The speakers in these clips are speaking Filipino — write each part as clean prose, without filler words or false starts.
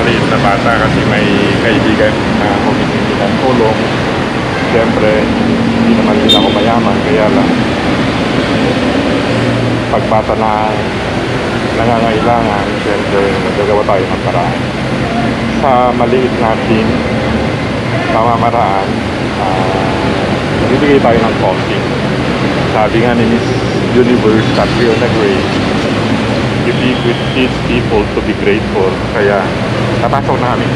maliit na bata kasi may kaibigan na humihingi ng tulong. Siyempre, hindi naman din ako mayaman, kaya lang pag bata na nangangailangan, siyempre nagagawa tayo ng paraan. Sa maliit natin pamamaraan, bibigay tayo ng konti. Sabi nga ni Miss Universe, country on the grave, we teach people to be grateful. Kaya napasok namin.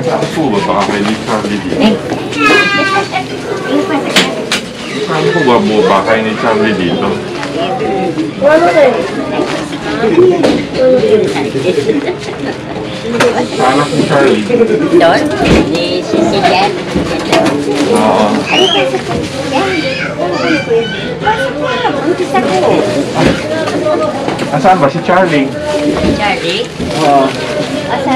Saan po ba baka kay ni Charlie dito? Saan po ba baka kay ni Charlie dito? Saan si Charlie? Doon? Ni Sicilian? Oo. Nasaan ba si Charlie? Charlie? Oo. Sa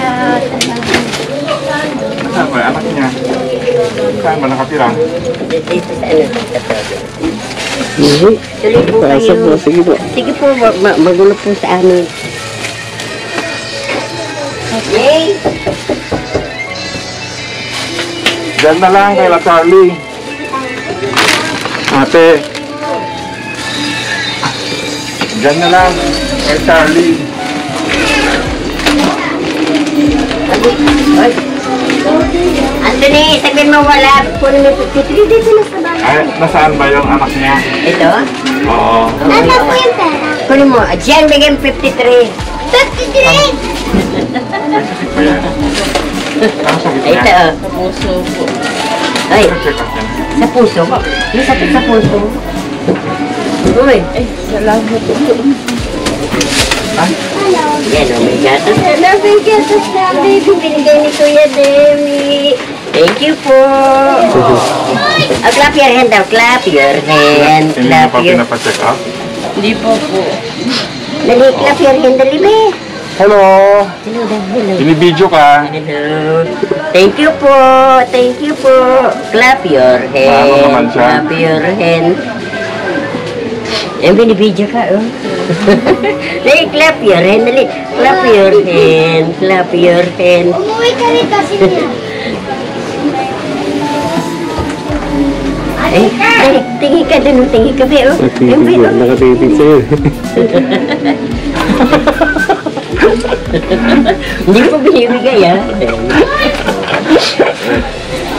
Saan ba anak niya? Saan ba nakatira? dito sa ano? Tuloy po Pasok po, kayo. sige po. Sige po, magulo po sa amin. Yay! Diyan na lang kay La Charlie. Ate. Diyan na lang kay Charlie. Ay! Anthony, sabihin mo wala. Kunin mo 53 dito na sa bahay. Ay, nasaan ba yung anak niya? Ito? Oo. Nasa po yung pera. Kunin mo. Diyan, bigyan 53. 53! Ayan. Ano sakit niya? Ito, oh. Sa puso po. Ay, Check up yan. sa puso ko. May sakit sa puso. Uy. Ay, salamat po. Ay, Yan, oh, may gatas. May gatas na, baby. Binigay ni Kuya Demi. Thank you po. Clap your hand daw. Clap your hand. hindi niya Clap pa your... pinapa-check up? Hindi po po. Dali, clap your hand. Dali, be. Hello! Hello, daw. Hello. Binibidyo ka? Hello. Thank you po. Thank you po. Clap your hand. Ano naman siya? Clap your hand. Yung binibidyo ka, oh. Dali, clap your hand. Dali, clap your hand. Clap your hand. Umuwi ka rito, Sinya. Ay, dali, tingin ka dun, tingin ka, be, oh. Yung be, oh. Nakatitig sa'yo. Hindi po binibigay, ah.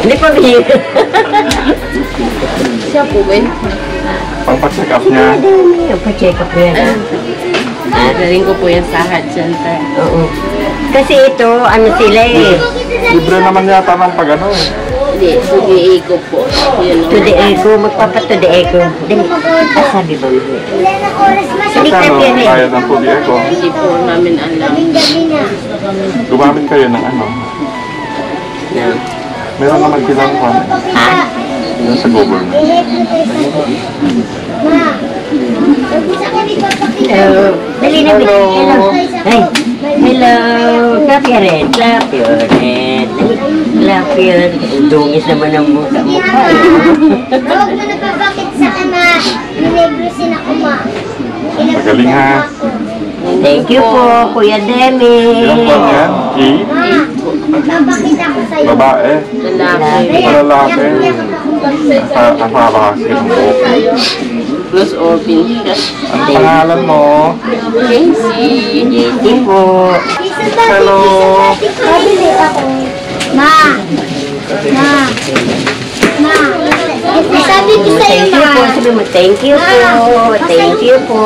Hindi po binibigay. Siya po ba yun? Pang-check up niya? Pa-check up yan, ah. Galing ko po yan sa heart center. Oo. Kasi ito, ano sila eh. Libre naman yata ng pag-ano eh. Hindi, sugi-iko po. Yun To the echo, magpapa-to the echo. Dali, sabi ba? Wala na oras mas. Hindi ka Magkano yan eh. bayad ng Pudi Eco? Hindi po namin alam. Gabi na. Gumamit kayo ng ano? No. Meron naman silang kwan. Ha? Yun sa government. Ma, Sa kami papakita. Hello. Dali na, Hello. Hey. Hello. Clap your hand. Clap your hand. Dali. Clap your hand. Dungis naman ang mukha. Huwag mo na papakit sa ama. Ninegrusin ako, ma. Magaling, ha? Thank you po, Kuya Demi. Ilang taon yan? 8? Ma, papakit ako sa'yo. Babae? Lalaki. Lalaki. Ang haba kasi ng buhok. Close open siya. Ano pangalan mo? Casey. Thank you po. Hello. Pabili ako. Ma. Ma. Ma. Sabi ko sa'yo, Thank you po. ma. Sabi mo, thank you po. Thank you po.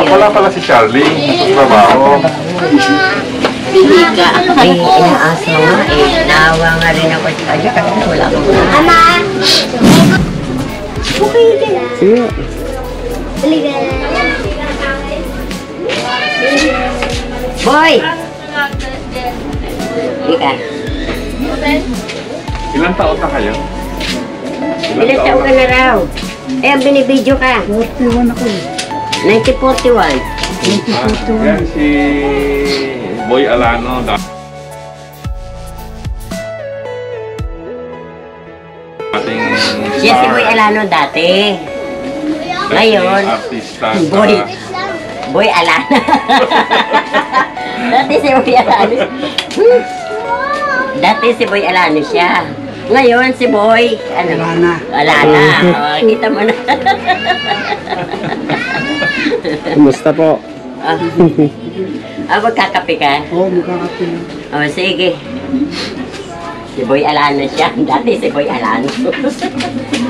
Wala pala si Charlie. Sa trabaho. Hindi ka. Ay, inaasa nga eh. Naawa nga rin ako sa kanya kasi wala akong Ama. Okay din. Sige. Halika. Boy! Ika. Ilang taon na kayo? Ilan taon ka na raw? Eh, ang binibidyo ka. 41 ako. 1941. Yan si Boy Alano. Ating Siya si Boy Alano dati. Ngayon, artista Boy. Boy Alana. Dati si Boy Alano. Dati si Boy Alano siya. Ngayon si Boy, ano? Alana. Oh, kita mo na. Kumusta po? Magkakape ka? Oo, magkakape. Oh, sige. Si Boy Alano siya. Dati si Boy Alano.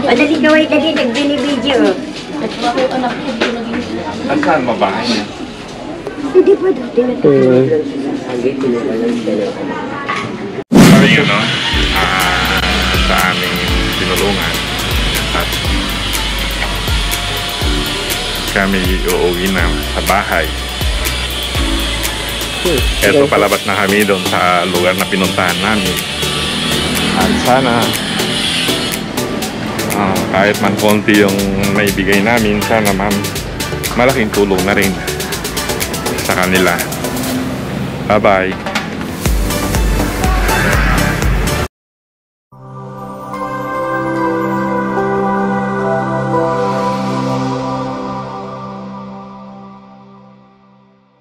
O, dali gawin, dali. Nagbinibidyo. At saan mabahay niya? Hindi pa dati natutulog lang siya sa hagi. Pinuwalan siya ng ano. Sabi yun, no? Sa aming tinulungan. At kami uuwi na sa bahay. Eto, palabas na kami doon sa lugar na pinuntahan namin. At sana kahit man konti yung naibigay namin, sana ma'am, malaking tulong na rin sa kanila. Bye-bye.